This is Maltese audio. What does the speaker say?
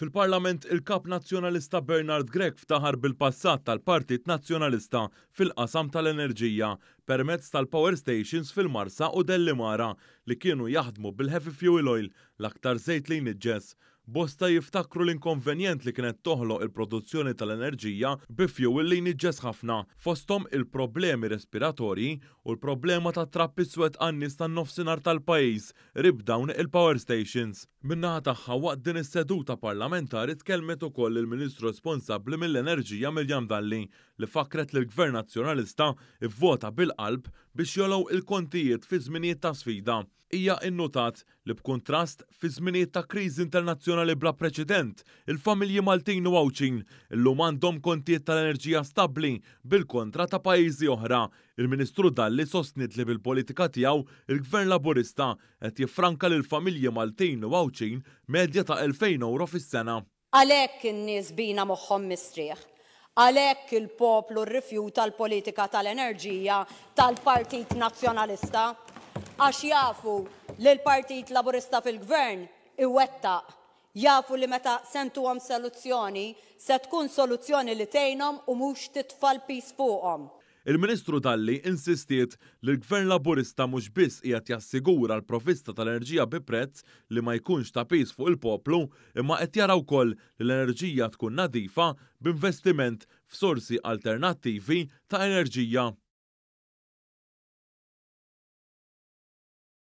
Fil-Parlament il-Kap Nazzjonalista Bernard Gregg ftaħar bil-passat tal-Partit Nazzjonalista fil-qasam tal-enerġija permezz tal-power stations fil-Marsa u Dellimara li kienu jaħdmu bil-heavy fuel oil l-aktar żejt li jniġġes. Bosta jiftakru l-inkonvenjent li kienet toħloq il-produzzjoni tal-enerġija bi fuel li jniġġes ħafna, fosthom il-problemi respiratorji u l-problema ta' trappi swed għan-nies tan-nofsinhar tal-pajjiż rib dawn il-power stations. Min-naħa tagħha waqt din is-seduta parlamentari tkellmet ukoll il-Ministru responsabbli mill-Enerġija Mirjam Dalli li fakret li l-Gvern Nazzjonalista ivvota bil-qalb biex jolgħu il-kontijiet fi żminijiet ta' sfida. Hija innutat li b'kuntrast fi żminijiet ta' kriżi internazzjonali bla preċedent, il-familji Maltin u Għawċin illum għandhom kontijiet tal-enerġija stabbli bil-kontra ta' pajjiżi oħra. Il-Ministru Dalli sostniet li bil-politika tiegħu il-Gvern Laburista qed jiffranka lil familji Maltin u Għawċin medja ta' 2000 euro fis-sena. Għalhekk in-nies bina moħħhom mistrieħ. Għalhekk il-poplu rrifjuta l-politika tal-enerġija tal-Partit Nazzjonalista għax jafu li l-Partit Laburista fil-Gvern iwettaq, jafu li meta sentuhom soluzzjoni se tkun soluzzjoni li tgħinhom u mhux titfal pis fuqhom. Il-Ministru Dalli insistiet li l-Gvern Laburista mhux biss qiegħed jassigura l-provvista tal-enerġija bi prezz li ma jkunx ta' pis fuq il-poplu, imma qed jara wkoll li l-enerġija tkun nadifa b'investiment f'sorsi alternattivi ta' enerġija.